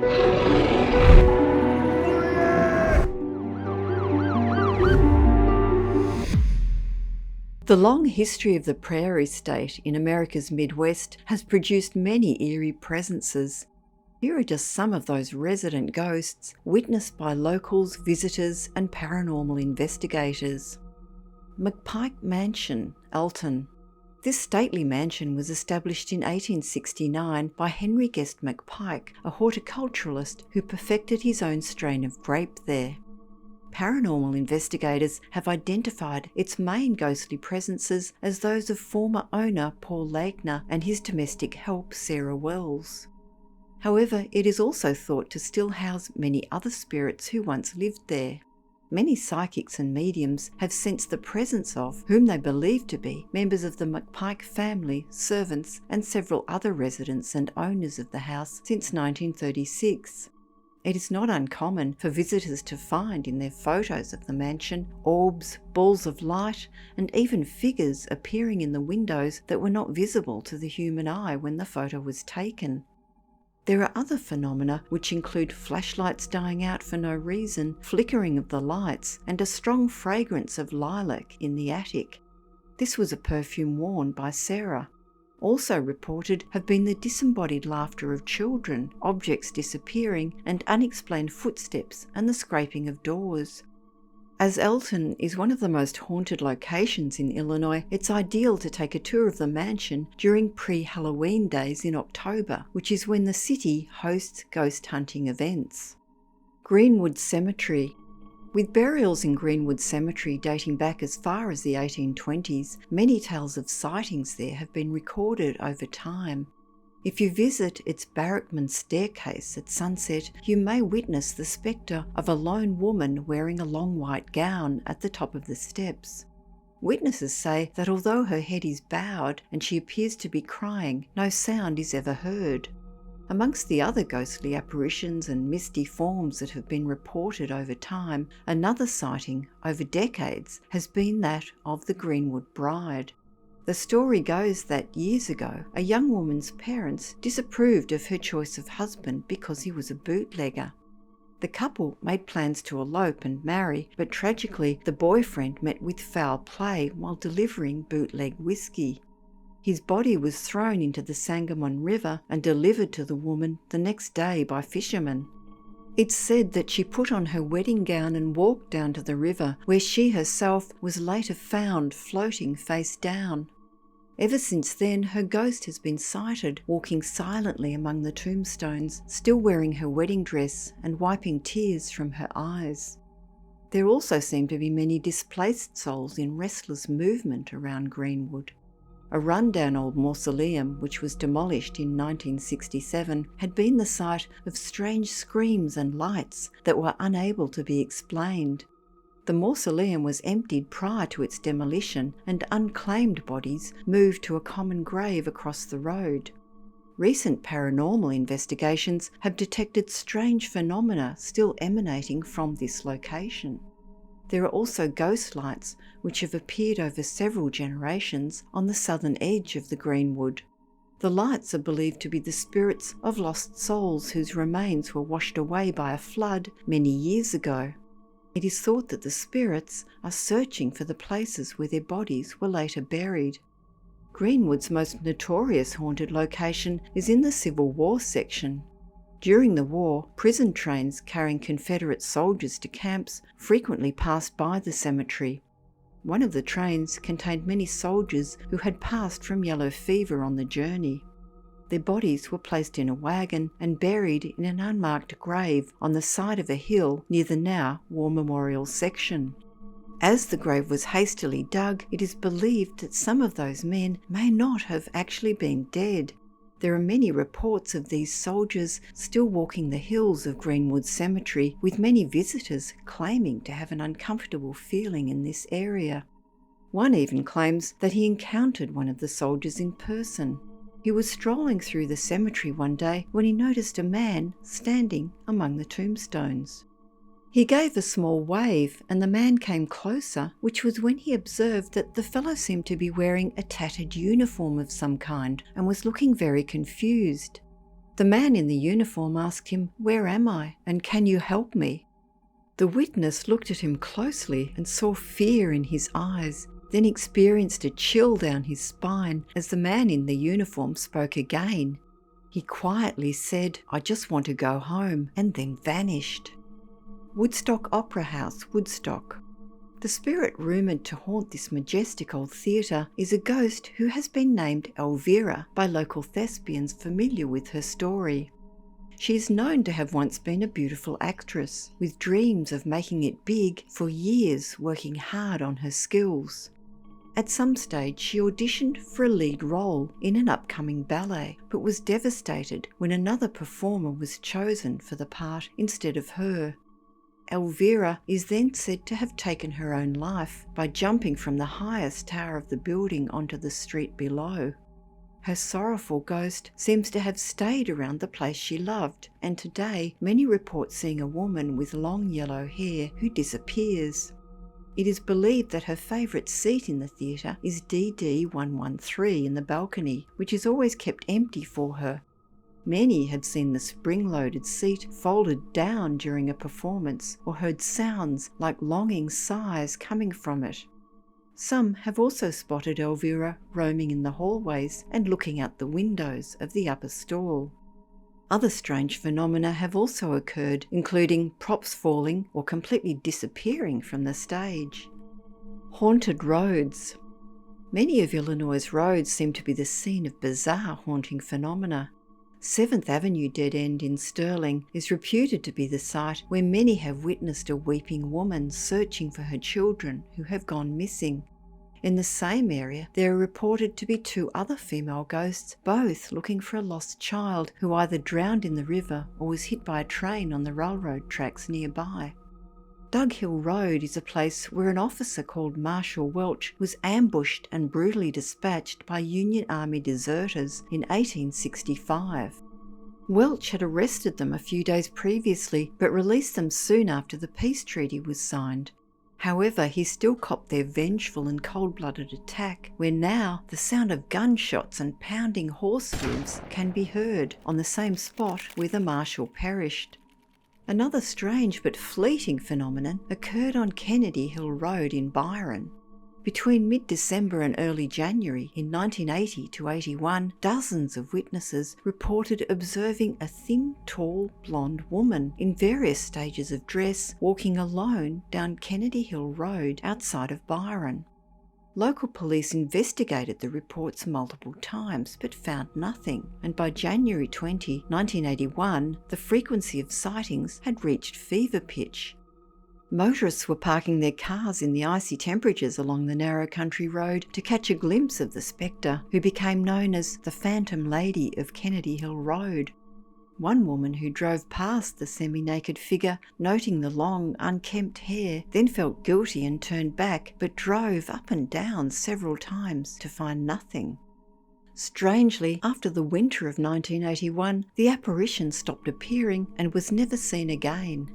The long history of the Prairie State in America's Midwest has produced many eerie presences. Here are just some of those resident ghosts witnessed by locals, visitors, and paranormal investigators. McPike Mansion, Alton. This stately mansion was established in 1869 by Henry Guest McPike, a horticulturalist who perfected his own strain of grape there. Paranormal investigators have identified its main ghostly presences as those of former owner Paul Lakener and his domestic help Sarah Wells. However, it is also thought to still house many other spirits who once lived there. Many psychics and mediums have sensed the presence of whom they believe to be members of the McPike family, servants, and several other residents and owners of the house since 1936. It is not uncommon for visitors to find in their photos of the mansion orbs, balls of light, and even figures appearing in the windows that were not visible to the human eye when the photo was taken. There are other phenomena which include flashlights dying out for no reason, flickering of the lights, and a strong fragrance of lilac in the attic. This was a perfume worn by Sarah. Also reported have been the disembodied laughter of children, objects disappearing, and unexplained footsteps and the scraping of doors. As Alton is one of the most haunted locations in Illinois, it's ideal to take a tour of the mansion during pre-Halloween days in October, which is when the city hosts ghost hunting events. Greenwood Cemetery. With burials in Greenwood Cemetery dating back as far as the 1820s, many tales of sightings there have been recorded over time. If you visit its Barrackman staircase at sunset, you may witness the spectre of a lone woman wearing a long white gown at the top of the steps. Witnesses say that although her head is bowed and she appears to be crying, no sound is ever heard. Amongst the other ghostly apparitions and misty forms that have been reported over time, another sighting over decades has been that of the Greenwood Bride. The story goes that years ago, a young woman's parents disapproved of her choice of husband because he was a bootlegger. The couple made plans to elope and marry, but tragically the boyfriend met with foul play while delivering bootleg whiskey. His body was thrown into the Sangamon River and delivered to the woman the next day by fishermen. It's said that she put on her wedding gown and walked down to the river, where she herself was later found floating face down. Ever since then, her ghost has been sighted walking silently among the tombstones, still wearing her wedding dress and wiping tears from her eyes. There also seem to be many displaced souls in restless movement around Greenwood. A rundown old mausoleum, which was demolished in 1967, had been the site of strange screams and lights that were unable to be explained. The mausoleum was emptied prior to its demolition, and unclaimed bodies moved to a common grave across the road. Recent paranormal investigations have detected strange phenomena still emanating from this location. There are also ghost lights which have appeared over several generations on the southern edge of the Greenwood. The lights are believed to be the spirits of lost souls whose remains were washed away by a flood many years ago. It is thought that the spirits are searching for the places where their bodies were later buried. Greenwood's most notorious haunted location is in the Civil War section. During the war, prison trains carrying Confederate soldiers to camps frequently passed by the cemetery. One of the trains contained many soldiers who had passed from yellow fever on the journey. Their bodies were placed in a wagon and buried in an unmarked grave on the side of a hill near the now War Memorial section. As the grave was hastily dug, it is believed that some of those men may not have actually been dead. There are many reports of these soldiers still walking the hills of Greenwood Cemetery, with many visitors claiming to have an uncomfortable feeling in this area. One even claims that he encountered one of the soldiers in person. He was strolling through the cemetery one day when he noticed a man standing among the tombstones. He gave a small wave and the man came closer, which was when he observed that the fellow seemed to be wearing a tattered uniform of some kind and was looking very confused. The man in the uniform asked him, "Where am I, and can you help me?" The witness looked at him closely and saw fear in his eyes, then experienced a chill down his spine as the man in the uniform spoke again. He quietly said, "I just want to go home," and then vanished. Woodstock Opera House, Woodstock. The spirit rumoured to haunt this majestic old theatre is a ghost who has been named Elvira by local thespians familiar with her story. She is known to have once been a beautiful actress, with dreams of making it big for years, working hard on her skills. At some stage she auditioned for a lead role in an upcoming ballet, but was devastated when another performer was chosen for the part instead of her. Elvira is then said to have taken her own life by jumping from the highest tower of the building onto the street below. Her sorrowful ghost seems to have stayed around the place she loved, and today many report seeing a woman with long yellow hair who disappears. It is believed that her favourite seat in the theatre is DD 113 in the balcony, which is always kept empty for her. Many have seen the spring-loaded seat folded down during a performance or heard sounds like longing sighs coming from it. Some have also spotted Elvira roaming in the hallways and looking out the windows of the upper stall. Other strange phenomena have also occurred, including props falling or completely disappearing from the stage. Haunted roads. Many of Illinois' roads seem to be the scene of bizarre haunting phenomena. 7th Avenue Dead End in Sterling is reputed to be the site where many have witnessed a weeping woman searching for her children who have gone missing. In the same area, there are reported to be 2 other female ghosts, both looking for a lost child who either drowned in the river or was hit by a train on the railroad tracks nearby. Dug Hill Road is a place where an officer called Marshall Welch was ambushed and brutally dispatched by Union Army deserters in 1865. Welch had arrested them a few days previously, but released them soon after the peace treaty was signed. However, he still copped their vengeful and cold-blooded attack, where now the sound of gunshots and pounding horse hooves can be heard on the same spot where the marshal perished. Another strange but fleeting phenomenon occurred on Kennedy Hill Road in Byron. Between mid-December and early January in 1980 to 81, dozens of witnesses reported observing a thin, tall, blonde woman in various stages of dress walking alone down Kennedy Hill Road outside of Byron. Local police investigated the reports multiple times but found nothing, and by January 20, 1981, the frequency of sightings had reached fever pitch. Motorists were parking their cars in the icy temperatures along the narrow country road to catch a glimpse of the spectre, who became known as the Phantom Lady of Kennedy Hill Road. One woman who drove past the semi-naked figure, noting the long, unkempt hair, then felt guilty and turned back, but drove up and down several times to find nothing. Strangely, after the winter of 1981, the apparition stopped appearing and was never seen again.